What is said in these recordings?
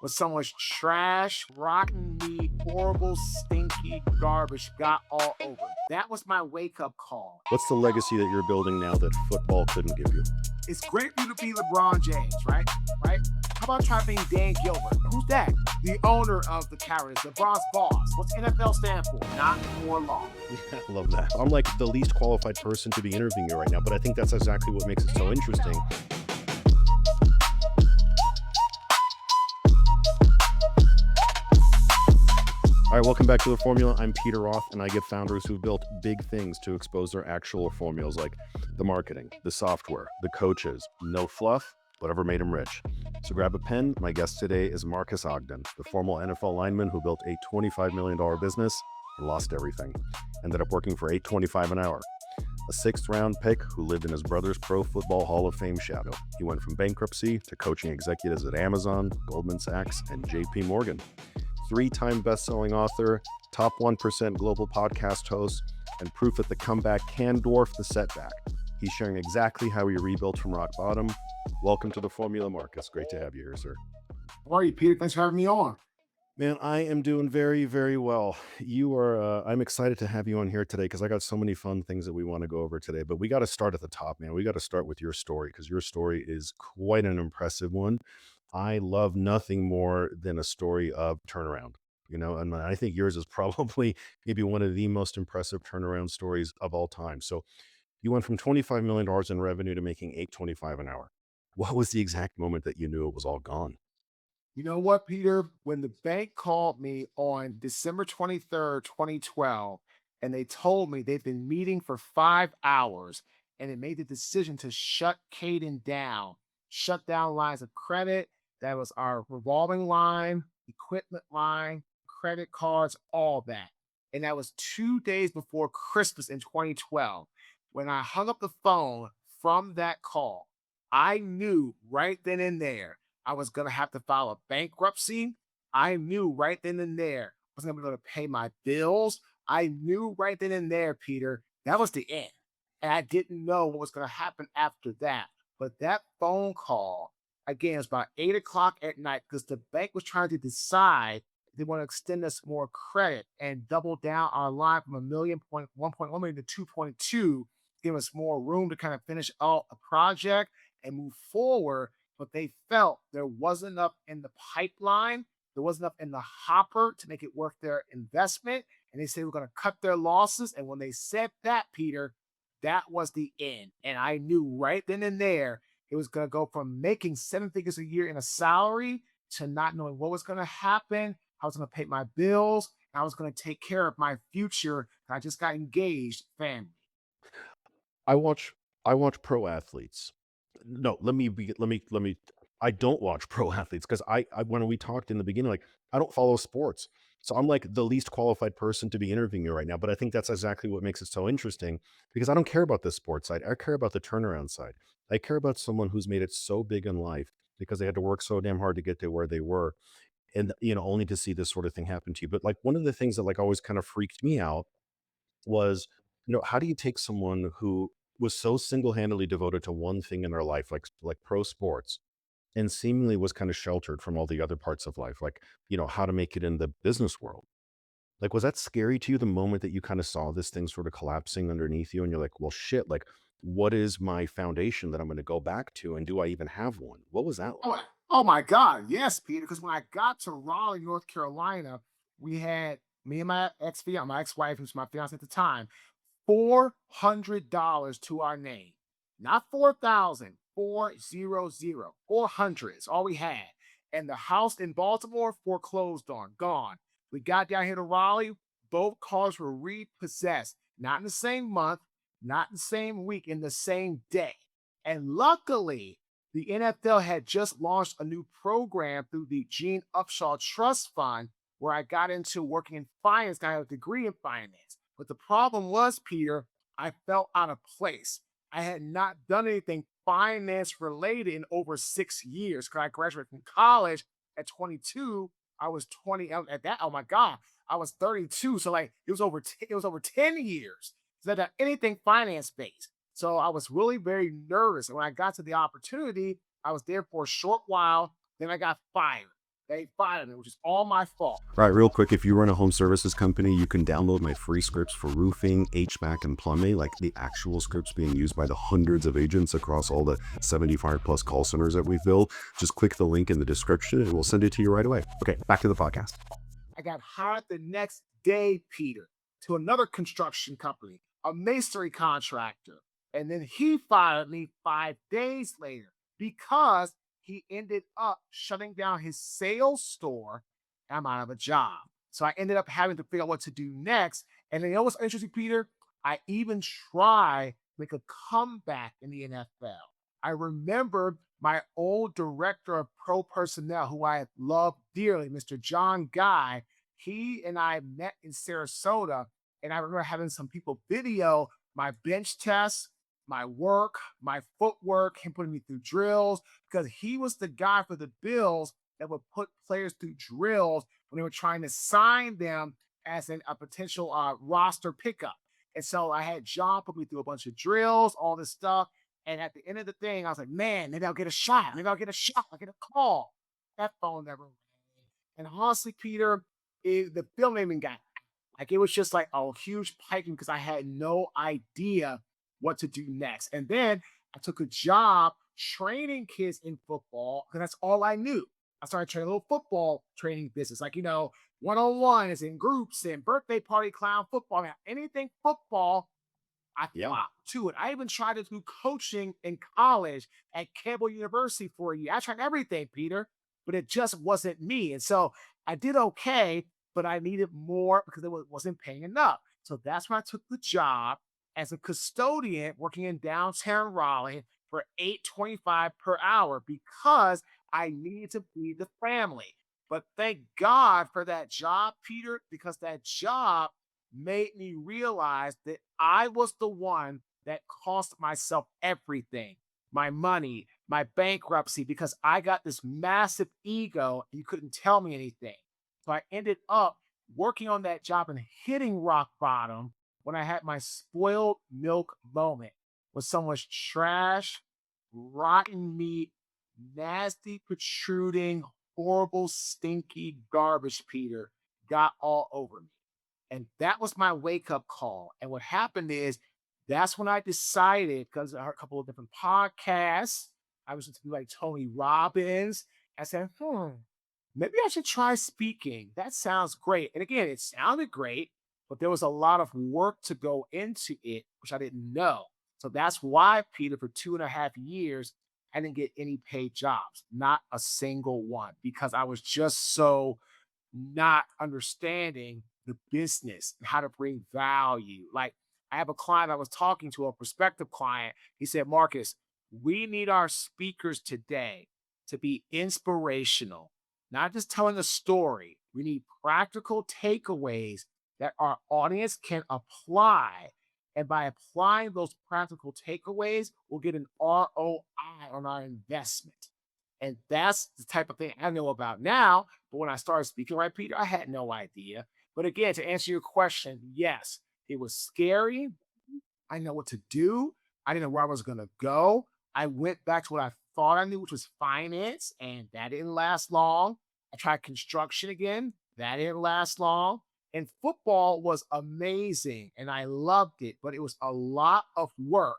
when someone's trash, rotten meat, horrible, stinky garbage got all over. That was my wake up call. What's the legacy that you're building now that football couldn't give you? It's great for you to be LeBron James, right? Right? How about trying being Dan Gilbert? Who's that? The owner of the Cowboys, LeBron's boss. What's NFL stand for? Not more law. Yeah, I love that. I'm like the least qualified person to be interviewing you right now, but I think that's exactly what makes it so interesting. All right, welcome back to The Formula. I'm Peter Roth, and I give founders who've built big things to expose their actual formulas, like the marketing, the software, the coaches, no fluff, whatever made them rich. So grab a pen. My guest today is Marques Ogden, the former NFL lineman who built a $25 million business and lost everything. Ended up working for $8.25 an hour. A sixth-round pick who lived in his brother's Pro Football Hall of Fame shadow. He went from bankruptcy to coaching executives at Amazon, Goldman Sachs, and JP Morgan. Three-time best-selling author, top 1% global podcast host, and proof that the comeback can dwarf the setback. He's sharing exactly how he rebuilt from rock bottom. Welcome to The Formula, Marques. Great to have you here, sir. How are you, Peter? Thanks for having me on. Man, I am doing very, very well. I'm excited to have you on here today because I got so many fun things that we want to go over today. But we got to start at the top, man. We got to start with your story because your story is quite an impressive one. I love nothing more than a story of turnaround, and I think yours is probably maybe one of the most impressive turnaround stories of all time. So you went from $25 million in revenue to making $8.25 an hour. What was the exact moment that you knew it was all gone? You know what, Peter? When the bank called me on December 23rd, 2012, and they told me they've been meeting for 5 hours and they made the decision to shut Caden down, shut down lines of credit. That was our revolving line, equipment line, credit cards, all that. And that was 2 days before Christmas in 2012. When I hung up the phone from that call, I knew right then and there I was gonna have to file a bankruptcy. I knew right then and there I was gonna be able to pay my bills. I knew right then and there, Peter, that was the end. And I didn't know what was gonna happen after that. But that phone call, again, it was about 8 o'clock at night because the bank was trying to decide if they want to extend us more credit and double down our line from 1.1 million to 2.2, give us more room to kind of finish out a project and move forward, but they felt there wasn't enough in the pipeline, there wasn't enough in the hopper to make it worth their investment. And they said we're going to cut their losses. And when they said that, Peter, that was the end. And I knew right then and there it was going to go from making seven figures a year in a salary to not knowing what was going to happen, how I was going to pay my bills, and I was going to take care of my future. I just got engaged, family. I watch I watch pro athletes. No, let me I don't watch pro athletes because I when we talked in the beginning, like I don't follow sports. So I'm like the least qualified person to be interviewing you right now. But I think that's exactly what makes it so interesting because I don't care about the sports side. I care about the turnaround side. I care about someone who's made it so big in life because they had to work so damn hard to get to where they were. And only to see this sort of thing happen to you. But like one of the things that like always kind of freaked me out was, how do you take someone who was so single-handedly devoted to one thing in their life, like pro sports, and seemingly was kind of sheltered from all the other parts of life, like, how to make it in the business world. Like, was that scary to you the moment that you kind of saw this thing sort of collapsing underneath you and you're like, well, shit, like, what is my foundation that I'm going to go back to? And do I even have one? What was that like? Oh my God. Yes, Peter. Because when I got to Raleigh, North Carolina, we had me and my ex fiance, my ex wife, who's my fiance at the time, $400 to our name. Not 4,000, 400, 400 is all we had. And the house in Baltimore foreclosed on, gone. We got down here to Raleigh, both cars were repossessed, not in the same month, not in the same week, in the same day. And luckily, the NFL had just launched a new program through the Gene Upshaw Trust Fund where I got into working in finance. I have a degree in finance. But the problem was, Peter, I felt out of place. I had not done anything finance related in over 6 years because I graduated from college at 22. I was 20 at that. Oh my God, I was 32. So like it was over 10 years that I anything finance based. So I was really very nervous. And when I got to the opportunity, I was there for a short while. Then I got fired. They fired me, which is all my fault. Right, real quick, if you run a home services company, you can download my free scripts for roofing, HVAC, and plumbing, like the actual scripts being used by the hundreds of agents across all the 75 plus call centers that we've built. Just click the link in the description and we'll send it to you right away. Okay, back to the podcast. I got hired the next day, Peter, to another construction company, a masonry contractor. And then he fired me 5 days later because he ended up shutting down his sales store. I'm out of a job. So I ended up having to figure out what to do next. And then you know what's interesting, Peter? I even tried to make a comeback in the NFL. I remember my old director of pro personnel, who I love dearly, Mr. John Guy. He and I met in Sarasota, and I remember having some people video my bench tests, my work, my footwork, him putting me through drills, because he was the guy for the Bills that would put players through drills when they were trying to sign them as a potential roster pickup. And so I had John put me through a bunch of drills, all this stuff. And at the end of the thing, I was like, man, maybe I'll get a shot. Maybe I'll get a shot. I'll get a call. That phone never rang. And honestly, Peter, the film even got like it was just like a huge piking because I had no idea what to do next. And then I took a job training kids in football because that's all I knew. I started training a little football training business, like one on ones and groups and birthday party clown football. I mean, anything football I Yeah. flopped to it. I even tried to do coaching in college at Campbell University for a year. I tried everything, Peter, but it just wasn't me. And so I did okay, but I needed more because wasn't paying enough. So that's when I took the job as a custodian working in downtown Raleigh for 8.25 per hour because I needed to feed the family. But thank God for that job, Peter, because that job made me realize that I was the one that cost myself everything, my money, my bankruptcy, because I got this massive ego. And you couldn't tell me anything. So I ended up working on that job and hitting rock bottom when I had my spoiled milk moment when someone's trash, rotten meat, nasty, protruding, horrible, stinky garbage, Peter, got all over me. And that was my wake up call. And what happened is that's when I decided, because I heard a couple of different podcasts, I was listening to like Tony Robbins. I said, maybe I should try speaking. That sounds great. And again, it sounded great, but there was a lot of work to go into it, which I didn't know. So that's why, Peter, for 2.5 years, I didn't get any paid jobs, not a single one, because I was just so not understanding the business and how to bring value. Like I have a client I was talking to, a prospective client. He said, Marcus, we need our speakers today to be inspirational, not just telling a story. We need practical takeaways that our audience can apply. And by applying those practical takeaways, we'll get an ROI on our investment. And that's the type of thing I know about now. But when I started speaking, right, Peter, I had no idea. But again, to answer your question, yes, it was scary. I know what to do. I didn't know where I was going to go. I went back to what I thought I knew, which was finance, and that didn't last long. I tried construction again. That didn't last long. And football was amazing, and I loved it, but it was a lot of work,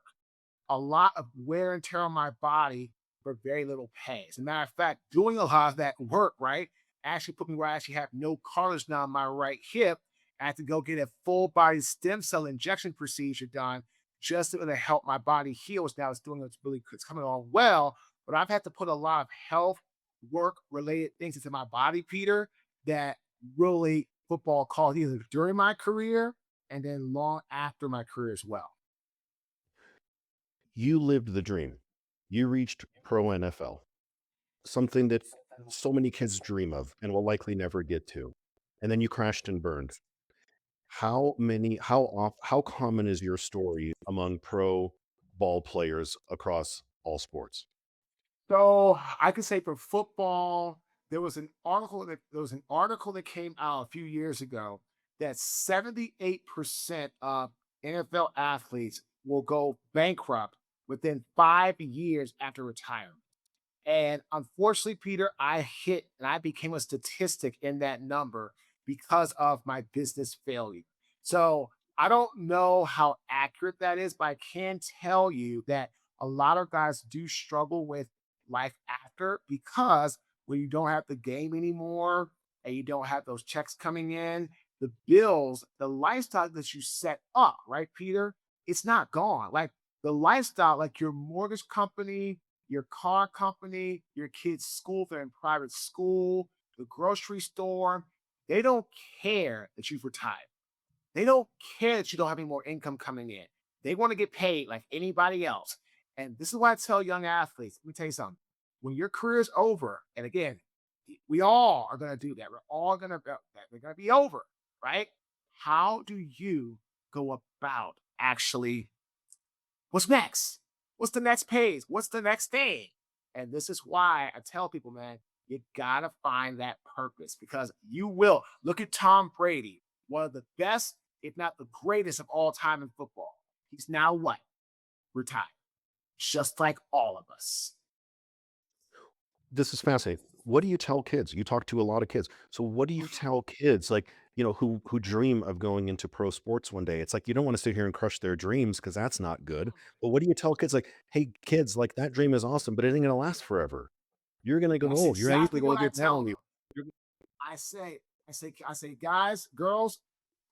a lot of wear and tear on my body for very little pay. As a matter of fact, doing a lot of that work, right, actually put me where I actually have no cartilage now in my right hip. I had to go get a full body stem cell injection procedure done just to help my body heal. Which now it's doing it's coming on well. But I've had to put a lot of health work related things into my body, Peter, that really football caused either during my career and then long after my career as well. You lived the dream. You reached pro NFL, something that so many kids dream of and will likely never get to. And then you crashed and burned. How common is your story among pro ball players across all sports? So I could say for football, there was an article that came out a few years ago that 78% of NFL athletes will go bankrupt within 5 years after retirement. And unfortunately, Peter, I hit and I became a statistic in that number because of my business failure. So I don't know how accurate that is, but I can tell you that a lot of guys do struggle with life after because when you don't have the game anymore and you don't have those checks coming in, the bills, the lifestyle that you set up, right, Peter? It's not gone. Like the lifestyle, like your mortgage company, your car company, your kids' school, if they're in private school, the grocery store, they don't care that you've retired. They don't care that you don't have any more income coming in. They want to get paid like anybody else. And this is why I tell young athletes, let me tell you something. When your career is over, and again, we all are going to do that. We're all going to, they're going to be over, right? How do you go about actually what's next? What's the next page? What's the next thing? And this is why I tell people, man, you gotta find that purpose because you will. Look at Tom Brady, one of the best, if not the greatest of all time in football. He's now what? Retired, just like all of us. This is fascinating. What do you tell kids? You talk to a lot of kids. So what do you tell kids like, who dream of going into pro sports one day? It's like you don't want to sit here and crush their dreams because that's not good. But what do you tell kids like, "Hey kids, like that dream is awesome, but it ain't going to last forever. You're going to get That's old. You're actually exactly going what to I get down tell on you." them. I say, I say, guys, girls,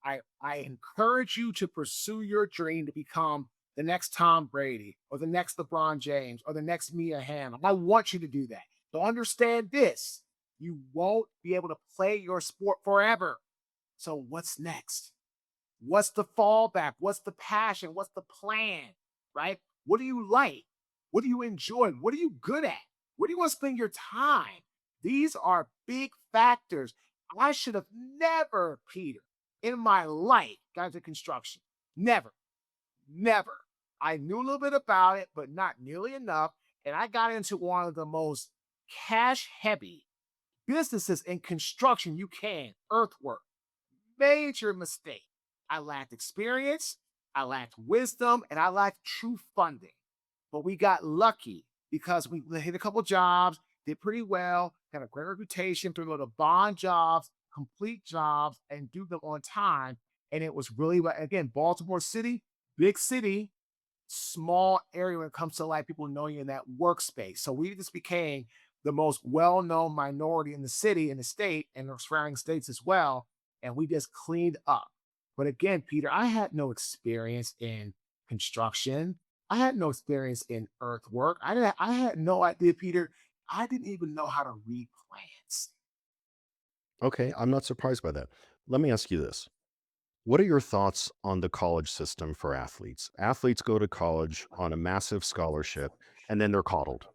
I encourage you to pursue your dream to become the next Tom Brady or the next LeBron James or the next Mia Hamm. I want you to do that. So understand this. You won't be able to play your sport forever. So what's next? What's the fallback? What's the passion? What's the plan? Right? What do you like? What do you enjoy? What are you good at? Where do you want to spend your time? These are big factors. I should have never, Peter, in my life got into construction. Never, never. I knew a little bit about it, but not nearly enough. And I got into one of the most cash heavy businesses in construction you can, earthwork. Major mistake. I lacked experience, I lacked wisdom, and I lacked true funding. But we got lucky because we hit a couple jobs, did pretty well, got a great reputation through the bond jobs, complete jobs, and do them on time. And it was really, again, Baltimore City, big city, small area when it comes to like people knowing you in that workspace. So we just became the most well-known minority in the city, in the state, and the surrounding states as well. And we just cleaned up. But again, Peter, I had no experience in construction. I had no experience in earthwork. I had no idea, Peter. I didn't even know how to read plans. Okay, I'm not surprised by that. Let me ask you this. What are your thoughts on the college system for athletes? Athletes go to college on a massive scholarship and then they're coddled,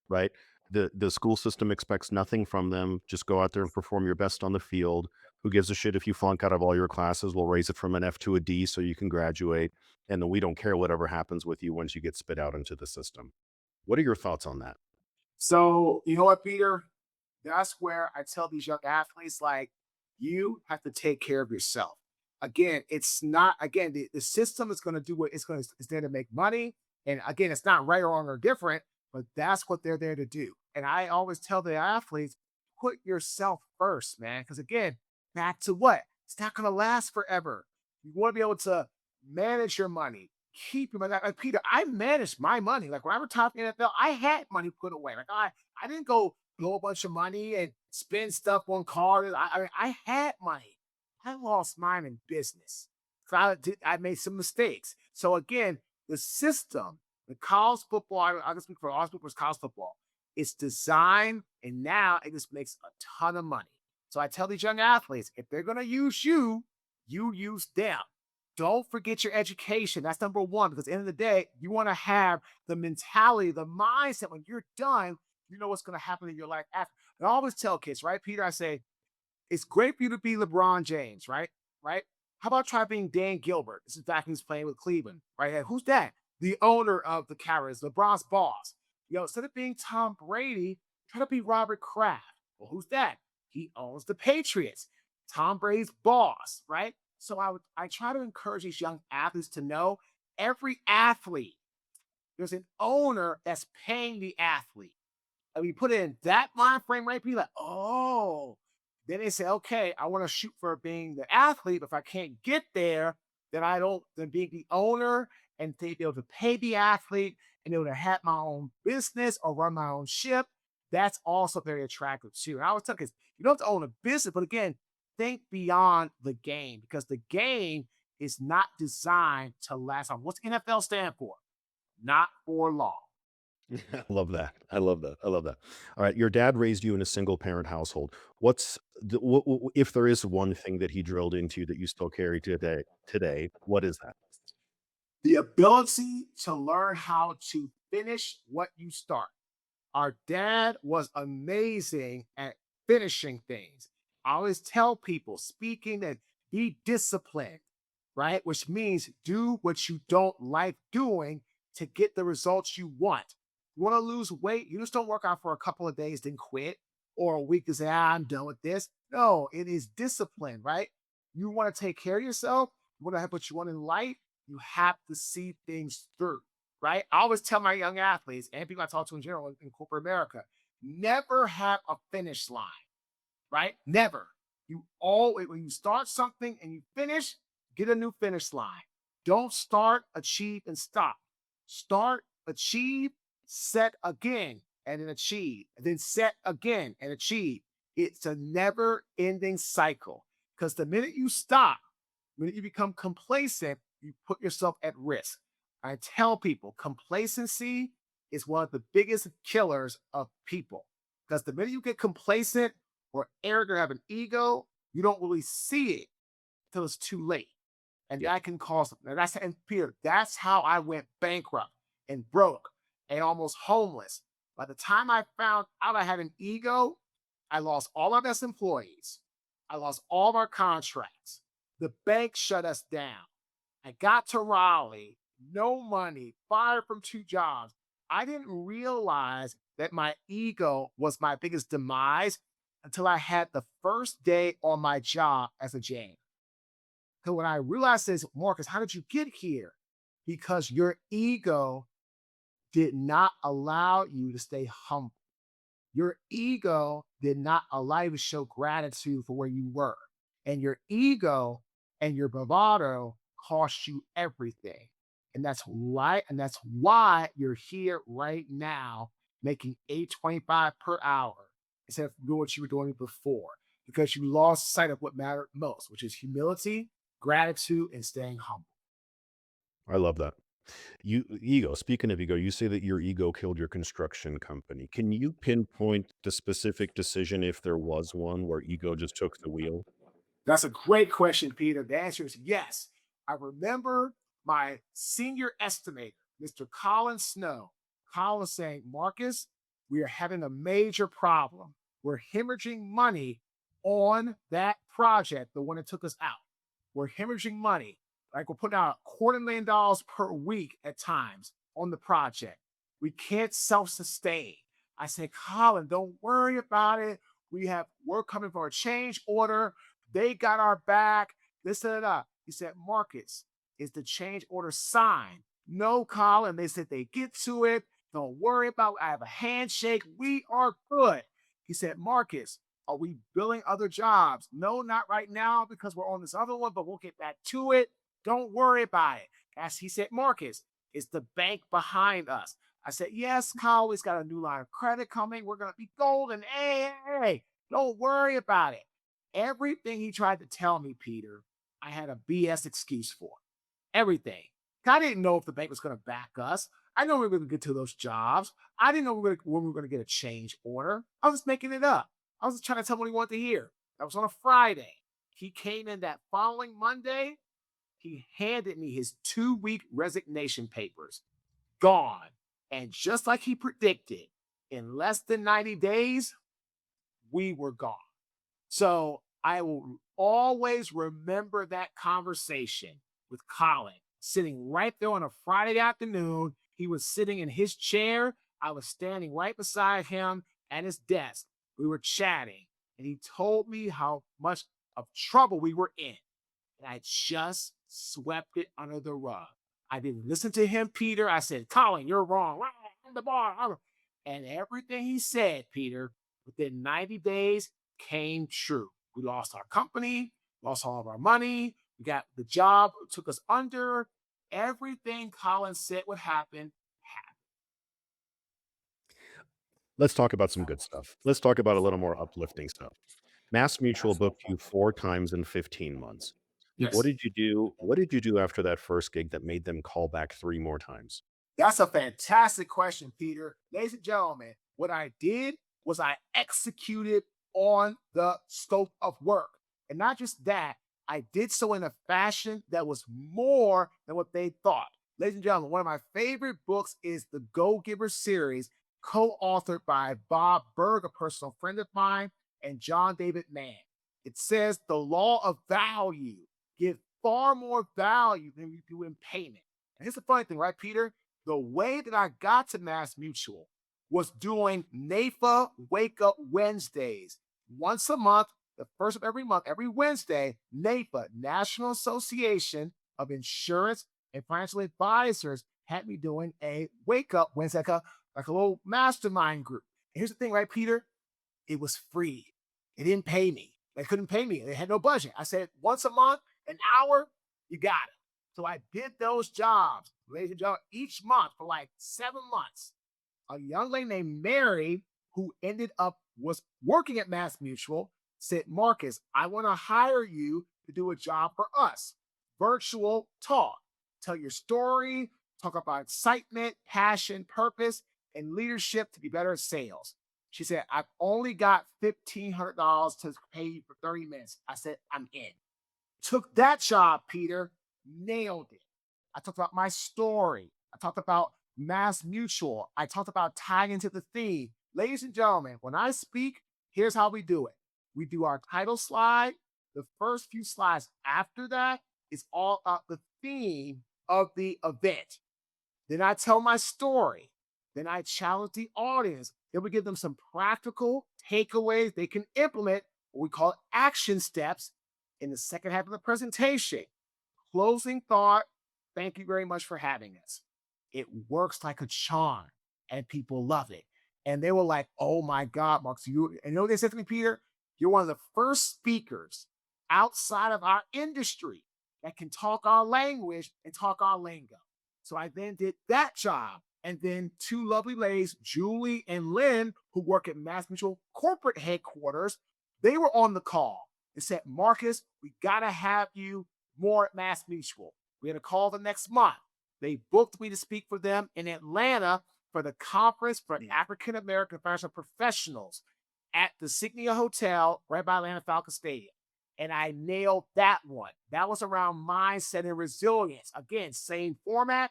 right? The school system expects nothing from them. Just go out there and perform your best on the field. Who gives a shit if you flunk out of all your classes? We'll raise it from an F to a D so you can graduate. And then we don't care whatever happens with you once you get spit out into the system. What are your thoughts on that? So, you know what, Peter? That's where I tell these young athletes, like, you have to take care of yourself. Again, it's not, again, the system is going to do what it's there to make money. And again, it's not right or wrong or different, but that's what they're there to do. And I always tell the athletes, put yourself first, man. Because again, back to what? It's not going to last forever. You want to be able to manage your money, keep your money. Like Peter, I managed my money. Like when I retired from the NFL, I had money put away. Like I didn't go blow a bunch of money and spend stuff on cars. I mean, I had money. I lost mine in business. So I made some mistakes. So again, the system, the college football, I can speak for all people, college football. It's designed and now it just makes a ton of money. So I tell these young athletes, if they're going to use you, you use them. Don't forget your education. That's number one, because at the end of the day, you want to have the mentality, the mindset when you're done, you know what's going to happen in your life after. And I always tell kids, right, Peter, I say, it's great for you to be LeBron James, right? Right? How about try being Dan Gilbert? This is back when he's playing with Cleveland, right? And who's that? The owner of the Cowboys, LeBron's boss. Instead of being Tom Brady, try to be Robert Kraft. Well, who's that? He owns the Patriots. Tom Brady's boss, right? So I try to encourage these young athletes to know every athlete, there's an owner that's paying the athlete. And we put it in that mind frame, right? Be like, oh. Then they say, okay, I want to shoot for being the athlete. But if I can't get there, then I don't, then being the owner and to be able to pay the athlete and be able to have my own business or run my own ship, that's also very attractive too. And I always tell kids, you don't have to own a business, but again, think beyond the game because the game is not designed to last long. What's NFL stand for? Not for long. I love that. I love that. I love that. All right, your dad raised you in a single parent household. What's if there is one thing that he drilled into you that you still carry today, what is that? The ability to learn how to finish what you start. Our dad was amazing at finishing things. I always tell people speaking that be disciplined, right? Which means do what you don't like doing to get the results you want. You want to lose weight, you just don't work out for a couple of days, then quit, or a week and say, I'm done with this. No, it is discipline, right? You want to take care of yourself, you want to have what you want in life, you have to see things through, right? I always tell my young athletes and people I talk to in general in corporate America, never have a finish line, right? Never. You always, when you start something and you finish, get a new finish line. Don't start, achieve, and stop. Start, achieve, set again, and then achieve, and then set again and achieve. It's a never ending cycle because the minute you stop, when you become complacent, you put yourself at risk. I tell people complacency is one of the biggest killers of people because the minute you get complacent or arrogant or have an ego, you don't really see it until it's too late. And Yeah. that can cause, and that's, and Peter, that's how I went bankrupt and broke and almost homeless. By the time I found out I had an ego, I lost all our best employees. I lost all of our contracts. The bank shut us down. I got to Raleigh, no money, fired from 2 jobs. I didn't realize that my ego was my biggest demise until I had the first day on my job as a janitor. So when I realized this, Marcus, how did you get here? Because your ego did not allow you to stay humble. Your ego did not allow you to show gratitude for where you were. And your ego and your bravado cost you everything. And that's why you're here right now making 825 per hour instead of doing what you were doing before. Because you lost sight of what mattered most, which is humility, gratitude, and staying humble. I love that. Speaking of ego, you say that your ego killed your construction company. Can you pinpoint the specific decision if there was one where ego just took the wheel? That's a great question, Peter. The answer is yes. I remember my senior estimator, Mr. Colin Snow. Colin was saying, Marcus, we are having a major problem. We're hemorrhaging money on that project, the one that took us out. We're hemorrhaging money. Like we're putting out $250,000 per week at times on the project. We can't self-sustain. I said, Colin, don't worry about it. We have work coming for a change order. They got our back. This, da, da, da. He said, Marcus, is the change order signed? No, Colin. They said they get to it. Don't worry about it. I have a handshake. We are good. He said, Marcus, are we billing other jobs? No, not right now because we're on this other one, but we'll get back to it. Don't worry about it. As he said, Marcus, is the bank behind us? I said, yes, Kyle, we've got a new line of credit coming. We're going to be golden. Hey, don't worry about it. Everything he tried to tell me, Peter, I had a BS excuse for. Everything. I didn't know if the bank was going to back us. I know we were going to get to those jobs. I didn't know when we were going to get a change order. I was just making it up. I was just trying to tell him what he wanted to hear. That was on a Friday. He came in that following Monday. He handed me his 2 week resignation papers. Gone. And just like he predicted, in less than 90 days, we were gone. So I will always remember that conversation with Colin sitting right there on a Friday afternoon. He was sitting in his chair. I was standing right beside him at his desk. We were chatting, and he told me how much of trouble we were in. And I just swept it under the rug. I didn't listen to him, Peter. I said, Colin, you're wrong. I'm the bar. And everything he said, Peter, within 90 days came true. We lost our company, lost all of our money. We got the job, took us under. Everything Colin said would happen, happened. Let's talk about some good stuff. Let's talk about a little more uplifting stuff. Mass Mutual booked you 4 times in 15 months. What Yes. did you do what did you do after that first gig that made them call back 3 more times? That's a fantastic question, Peter. Ladies and gentlemen, what I did was I executed on the scope of work. And not just that, I did so in a fashion that was more than what they thought. Ladies and gentlemen, one of my favorite books is the Go Giver series, co authored by Bob Berg, a personal friend of mine, and John David Mann. It says the law of value give far more value than you do in payment. And here's the funny thing, right, Peter? The way that I got to Mass Mutual was doing NAFA Wake Up Wednesdays. Once a month, the first of every month, every Wednesday, NAFA, National Association of Insurance and Financial Advisors, had me doing a wake up Wednesday, like a little mastermind group. And here's the thing, right, Peter? It was free. They didn't pay me. They couldn't pay me. They had no budget. I said, once a month, an hour, you got it. So I did those jobs, ladies and gentlemen, each month for like 7 months. A young lady named Mary, who ended up was working at Mass Mutual, said, Marcus, I want to hire you to do a job for us. Virtual talk. Tell your story, talk about excitement, passion, purpose, and leadership to be better at sales. She said, I've only got $1,500 to pay you for 30 minutes. I said, I'm in. Took that job, Peter, nailed it. I talked about my story. I talked about Mass Mutual. I talked about tying into the theme. Ladies and gentlemen, when I speak, here's how we do it. We do our title slide. The first few slides after that is all about the theme of the event. Then I tell my story. Then I challenge the audience. Then we give them some practical takeaways they can implement, what we call action steps, in the second half of the presentation. Closing thought, thank you very much for having us. It works like a charm and people love it. And they were like, oh my God, Mark, and you know what they said to me, Peter? You're one of the first speakers outside of our industry that can talk our language and talk our lingo. So I then did that job. And then two lovely ladies, Julie and Lynn, who work at Mass Mutual corporate headquarters, they were on the call and said, Marcus, we got to have you more at Mass Mutual. We had a call the next month. They booked me to speak for them in Atlanta for the conference for African American financial professionals at the Signia Hotel right by Atlanta Falcon Stadium. And I nailed that one. That was around mindset and resilience. Again, same format,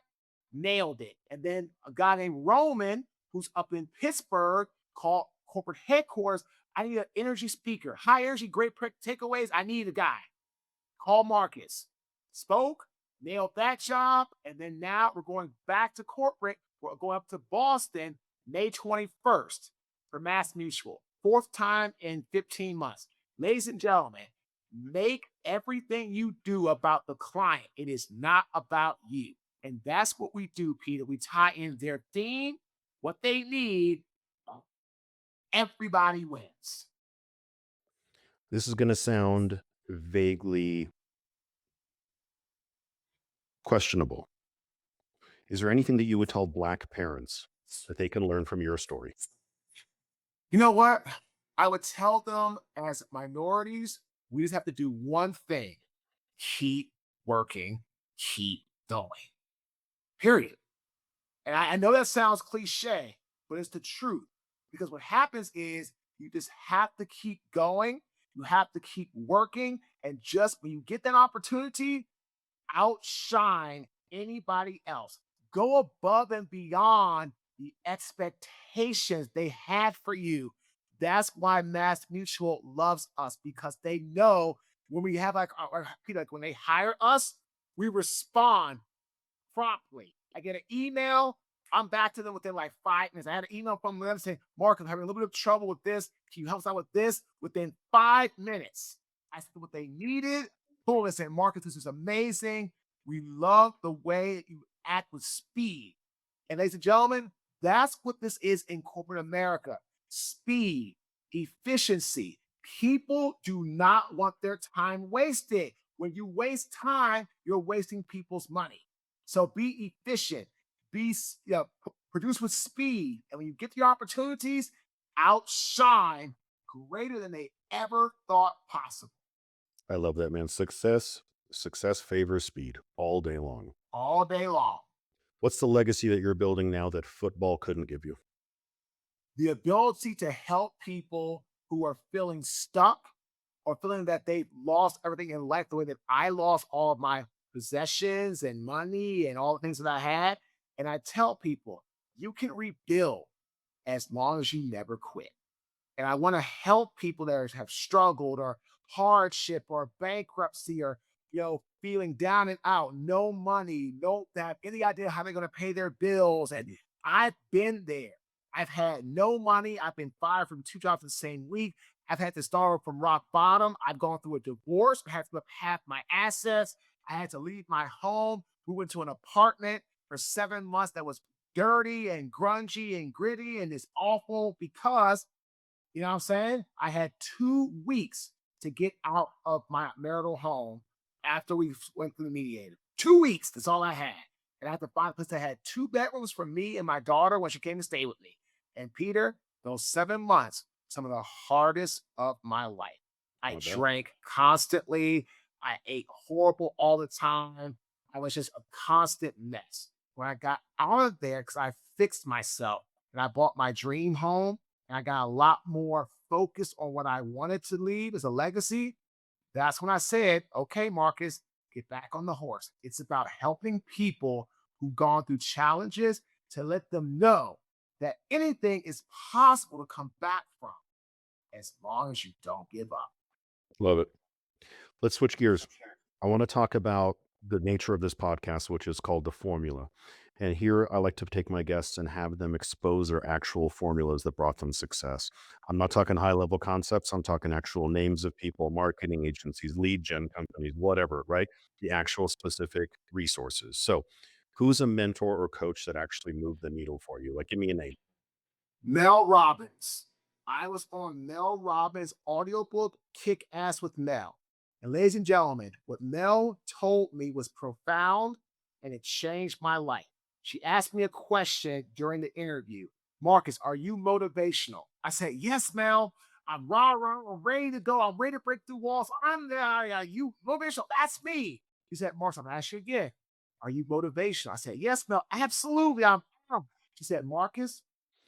nailed it. And then a guy named Roman, who's up in Pittsburgh, called corporate headquarters. I need an energy speaker, high energy, great takeaways. I need a guy. Call Marcus. Spoke, nailed that job, and then now we're going back to corporate. We're going up to Boston May 21st for Mass Mutual. Fourth time in 15 months. Ladies and gentlemen, make everything you do about the client. It is not about you. And that's what we do, Peter. We tie in their theme, what they need. Everybody wins. This is gonna sound vaguely questionable. Is there anything that you would tell Black parents that they can learn from your story? You know what? I would tell them as minorities, we just have to do one thing: keep working, keep going. Period. And I know that sounds cliche, but it's the truth. Because what happens is you just have to keep going, you have to keep working, and just when you get that opportunity, outshine anybody else. Go above and beyond the expectations they had for you. That's why Mass Mutual loves us because they know when we have like when they hire us, we respond promptly. I get an email. I'm back to them within like 5 minutes. I had an email from them saying, Mark, I'm having a little bit of trouble with this. Can you help us out with this? Within 5 minutes, I said what they needed. Boom, I said, Marcus, this is amazing. We love the way you act with speed. And ladies and gentlemen, That's what this is in corporate America. Speed, efficiency. People do not want their time wasted. When you waste time, you're wasting people's money. So be efficient, produce with speed. And when you get the opportunities, outshine greater than they ever thought possible I love that, man. Success favors speed all day long. all day long. What's the legacy that you're building now that football couldn't give you? The ability to help people who are feeling stuck or feeling that they've lost everything in life the way that I lost all of my possessions and money and all the things that I had. And I tell people, you can rebuild as long as you never quit. And I want to help people that have struggled or hardship or bankruptcy or feeling down and out, no money, no that any idea how they're going to pay their bills. And I've been there. I've had no money. I've been fired from 2 jobs in the same week. I've had to start from rock bottom. I've gone through a divorce. I had to give up half my assets. I had to leave my home, move into an apartment for 7 months that was dirty and grungy and gritty and it's awful because you know what I'm saying? I had 2 weeks to get out of my marital home after we went through the mediator. 2 weeks, that's all I had. And I had to find a place that had 2 bedrooms for me and my daughter when she came to stay with me. And Peter, those 7 months, some of the hardest of my life. I I bet. drank constantly. I ate horrible all the time. I was just a constant mess. When I got out of there, because I fixed myself and I bought my dream home, and I got a lot more focused on what I wanted to leave as a legacy, that's when I said, okay, Marcus, get back on the horse. It's about helping people who've gone through challenges to let them know that anything is possible to come back from as long as you don't give up. Love it. Let's switch gears. I want to talk about the nature of this podcast, which is called the formula. And here I like to take my guests and have them expose their actual formulas that brought them success. I'm not talking high level concepts. I'm talking actual names of people, marketing agencies, lead gen companies, whatever, right? The actual specific resources. So, who's a mentor or coach that actually moved the needle for you? Like, give me a name. Mel Robbins. I was on Mel Robbins' audiobook, Kick Ass with Mel. And ladies and gentlemen, what Mel told me was profound and it changed my life. She asked me a question during the interview. Marcus, are you motivational? I said, yes, Mel. I'm rah, I'm ready to go. I'm ready to break through walls. I'm there. Yeah, you motivational. That's me. She said, Marcus, I'm going to ask you again. Are you motivational? I said, yes, Mel. Absolutely. I'm. She said, Marcus,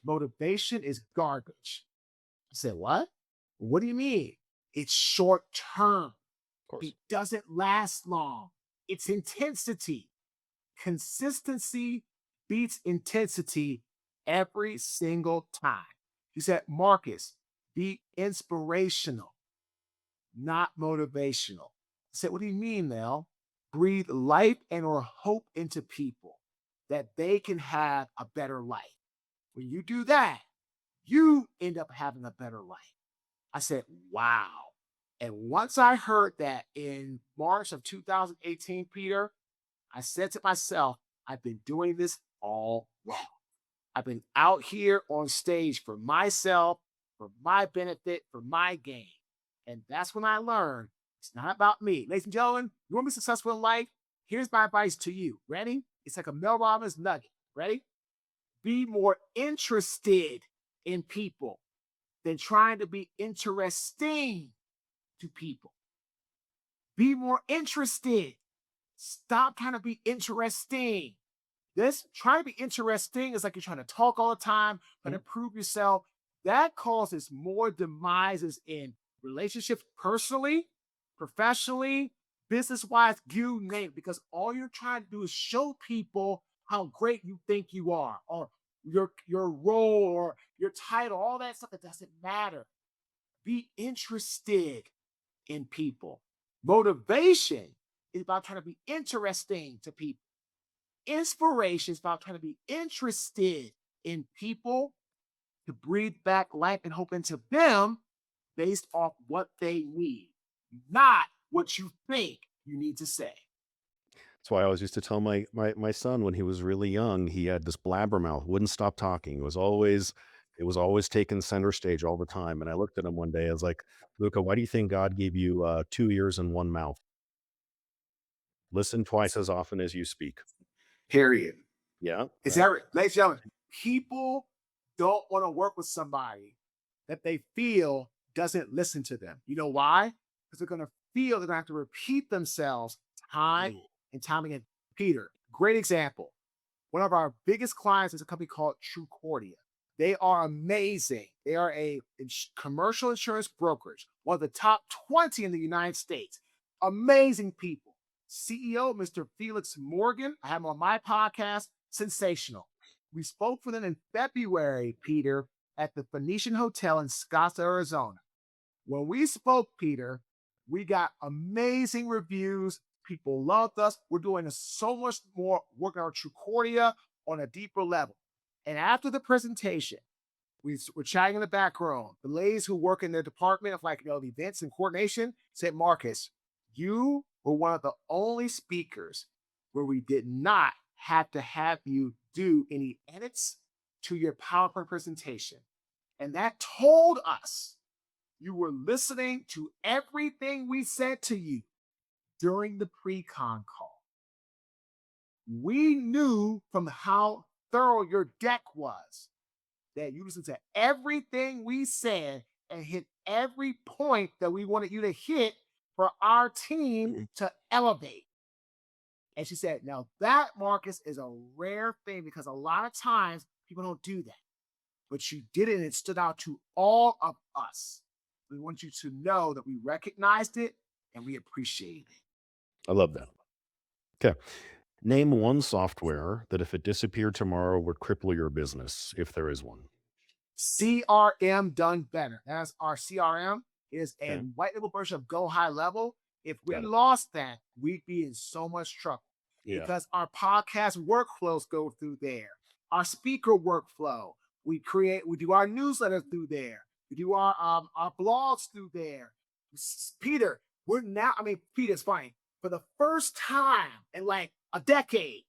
motivation is garbage. I said, what? What do you mean? It's short term. Of course. It doesn't last long. It's intensity. Consistency beats intensity every single time. He said, Marcus, be inspirational, not motivational. I said, what do you mean, Mel? Breathe life and or hope into people that they can have a better life. When you do that, you end up having a better life. I said, wow. And once I heard that in March of 2018, Peter, I said to myself, I've been doing this all wrong. I've been out here on stage for myself, for my benefit, for my gain. And that's when I learned it's not about me. Ladies and gentlemen, you want to be successful in life? Here's my advice to you. Ready? It's like a Mel Robbins nugget. Ready? Be more interested in people than trying to be interesting to people. Be more interested. Stop trying to be interesting. This trying to be interesting is like you're trying to talk all the time, trying to Mhm. prove yourself. That causes more demises in relationships personally, professionally, business wise, you name it, because all you're trying to do is show people how great you think you are, or your role or your title, all that stuff that doesn't matter. Be interested in people. Motivation is about trying to be interesting to people. Inspiration is about trying to be interested in people to breathe back life and hope into them based off what they need, not what you think you need to say. That's why I always used to tell my son when he was really young, he had this blabbermouth, wouldn't stop talking. It was always taking center stage all the time. And I looked at him one day, I was like, Luca, why do you think God gave you 2 ears and one mouth? Listen twice as often as you speak. Period. Yeah, Is right. that right? Ladies and gentlemen, people don't want to work with somebody that they feel doesn't listen to them. You know why? Because they're going to feel they're going to have to repeat themselves time Mm. and time again. Peter, great example. One of our biggest clients is a company called Trucordia. They are amazing. They are a commercial insurance brokerage, one of the top 20 in the United States. Amazing people. CEO, Mr. Felix Morgan, I have him on my podcast. Sensational. We spoke with them in February, Peter, at the Phoenician Hotel in Scottsdale, Arizona. When we spoke, Peter, we got amazing reviews. People loved us. We're doing so much more work on our Trucordia on a deeper level. And after the presentation, we were chatting in the back room. The ladies who work in their department of the events and coordination said, Marcus, you were one of the only speakers where we did not have to have you do any edits to your PowerPoint presentation. And that told us you were listening to everything we said to you during the pre-con call. We knew from how thorough your deck was that you listened to everything we said and hit every point that we wanted you to hit for our team Mhm. to elevate. And she said, now that, Marcus, is a rare thing because a lot of times people don't do that. But you did it and it stood out to all of us. We want you to know that we recognized it and we appreciate it. I love that. Okay. Name one software that if it disappeared tomorrow would cripple your business, if there is one. CRM done better. That's our CRM is a Okay. white label version of Go High Level. If we Got it. lost that, we'd be in so much trouble Yeah. because our podcast workflows go through there. Our speaker workflow, we do our newsletter through there. We do our blogs through there. Peter, we're now, I mean, Peter's funny. For the first time in like a decade,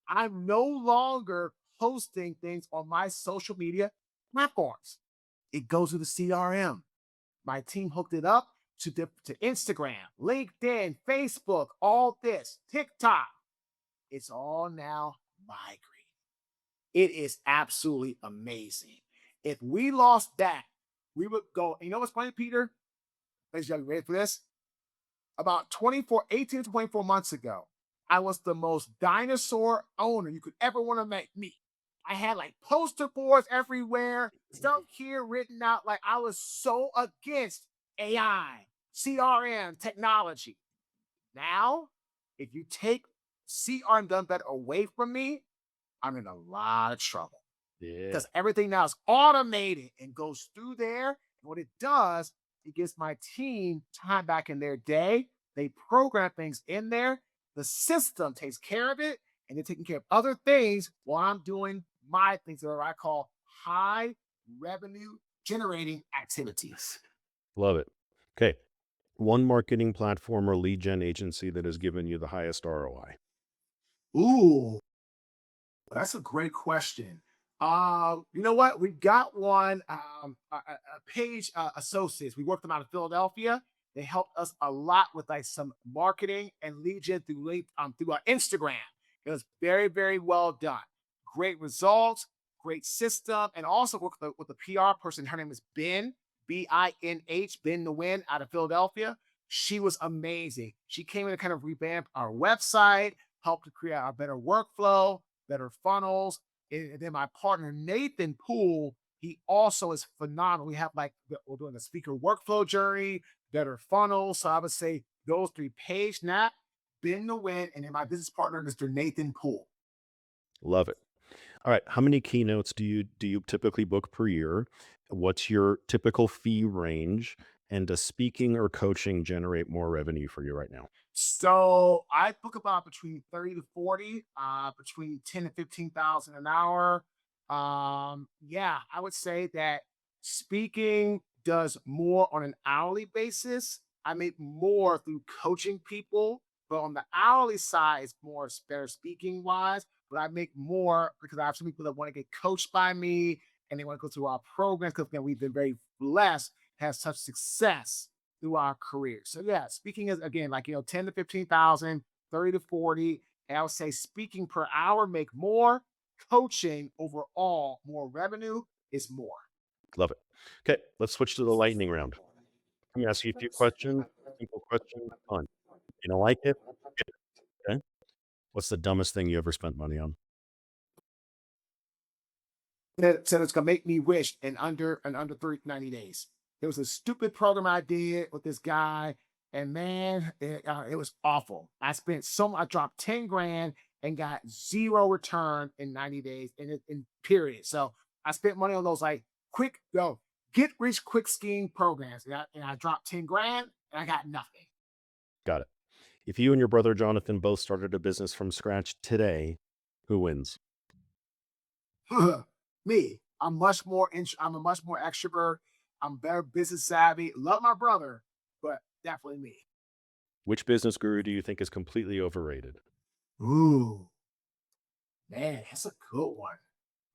I'm no longer posting things on my social media platforms. It goes to the CRM. My team hooked it up to Instagram, LinkedIn, Facebook, all this, TikTok. It's all now migrating. It is absolutely amazing. If we lost that, we would go. You know what's funny, Peter? Ladies and gentlemen, ready for this? About 18 to 24 months ago, I was the most dinosaur owner you could ever want to meet. I had like poster boards everywhere, stuff here written out. Like I was so against AI, CRM, technology. Now, if you take CRM done better away from me, I'm in a lot of trouble Yeah. because everything now is automated and goes through there. And what it does, it gives my team time back in their day. They program things in there. The system takes care of it, and they're taking care of other things while I'm doing my things that are what I call high revenue generating activities. Love it. Okay. One marketing platform or lead gen agency that has given you the highest ROI. Ooh, that's a great question. You know what? We got one, a Page Associates. We worked them out of Philadelphia. They helped us a lot with like some marketing and lead gen through our Instagram. It was very, very well done. Great results, great system, and also with the PR person. Her name is Binh, Ben the Win out of Philadelphia. She was amazing. She came in to kind of revamp our website, helped to create a better workflow, better funnels. And then my partner, Nathan Poole, he also is phenomenal. We have we're doing a speaker workflow journey, better funnels. So I would say those three: Paige Knapp, Ben the Win, and then my business partner, Mr. Nathan Poole. Love it. All right. How many keynotes do you typically book per year? What's your typical fee range? And does speaking or coaching generate more revenue for you right now? So I book about between 30 to 40, between 10 to 15,000 an hour. Yeah, I would say that speaking does more on an hourly basis. I make more through coaching people, But on the hourly side, it's more better speaking wise. But I make more because I have some people that want to get coached by me and they want to go through our programs because we've been very blessed, have such success through our career. So yeah, speaking is again like 10 to 15,000, 30 to 40. And I would say speaking per hour make more, coaching overall more revenue is more. Love it. Okay, let's switch to the lightning round. Let me ask you a few questions. Simple questions, fun. You don't like it? Okay. What's the dumbest thing you ever spent money on? That said it's gonna make me wish in under 90 days. It was a stupid program I did with this guy, and man, it was awful. I dropped 10 grand and got zero return in 90 days in period. So I spent money on those like quick go get rich quick scheme programs. And I dropped 10 grand and I got nothing. Got it. If you and your brother Jonathan both started a business from scratch today, who wins? Me. I'm a much more extrovert. I'm better business savvy. Love my brother, but definitely me. Which business guru do you think is completely overrated? Ooh, man, that's a good one.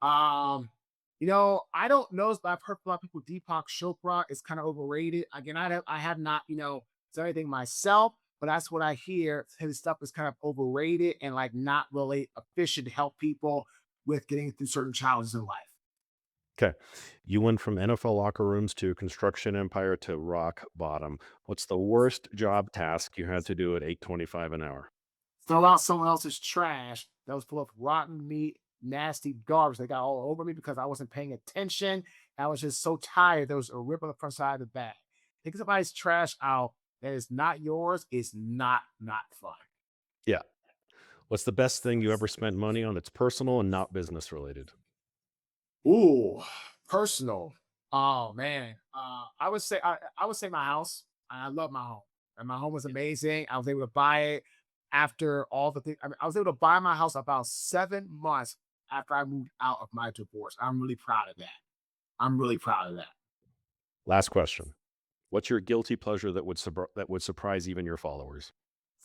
Um, I don't know, but I've heard a lot of people. Deepak Chopra is kind of overrated. Again, I have not, done anything myself, but that's what I hear. His stuff is kind of overrated and like not really efficient to help people with getting through certain challenges in life. Okay. You went from NFL locker rooms to construction empire to rock bottom. What's the worst job task you had to do at 8.25 an hour? Throw out someone else's trash that was full of rotten meat, nasty garbage that got all over me because I wasn't paying attention. I was just so tired. There was a rip on the front side of the bag. Taking somebody's trash out that is not yours is not fun. Yeah. What's the best thing you ever spent money on that's personal and not business related? Ooh, personal. Oh man. I would say my house. I love my home. And my home was amazing. I was able to buy it after all the things. I mean, I was able to buy my house about 7 months after I moved out of my divorce. I'm really proud of that. I'm really proud of that. Last question. What's your guilty pleasure that would surprise even your followers?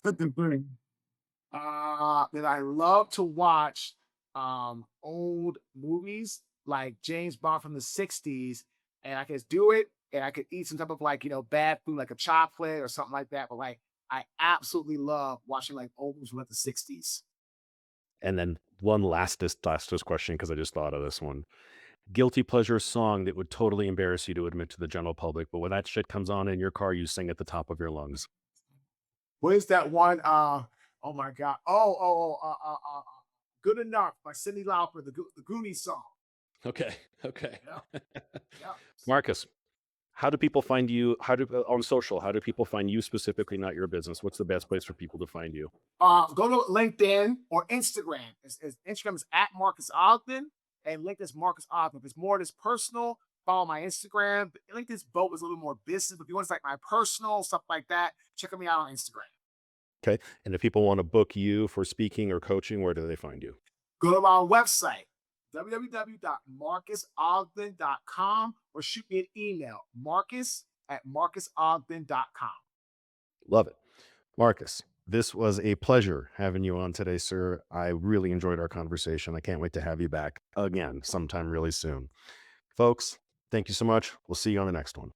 That I love to watch old movies like James Bond from the 60s, and I could do it and I could eat some type of like, bad food like a chocolate or something like that. But like I absolutely love watching like old movies from like the 60s. And then one lastest question because I just thought of this one. Guilty pleasure song that would totally embarrass you to admit to the general public, but when that shit comes on in your car, you sing at the top of your lungs. What is that one? Oh my god. Good Enough by Cindy Lauper, the Goonies song. Okay. Okay. Yeah, yeah. Marcus, how do people find you? How do on social? How do people find you specifically, not your business? What's the best place for people to find you? Go to LinkedIn or Instagram. Instagram is at Marques Ogden, and LinkedIn is Marques Ogden. If it's more this personal, follow my Instagram. But LinkedIn's boat is a little more business. But if you want like my personal stuff like that, check me out on Instagram. Okay. And if people want to book you for speaking or coaching, where do they find you? Go to my website, www.marcusogden.com, or shoot me an email, marcus@marcusogden.com. Love it. Marcus, this was a pleasure having you on today, sir. I really enjoyed our conversation. I can't wait to have you back again sometime really soon. Folks, thank you so much. We'll see you on the next one.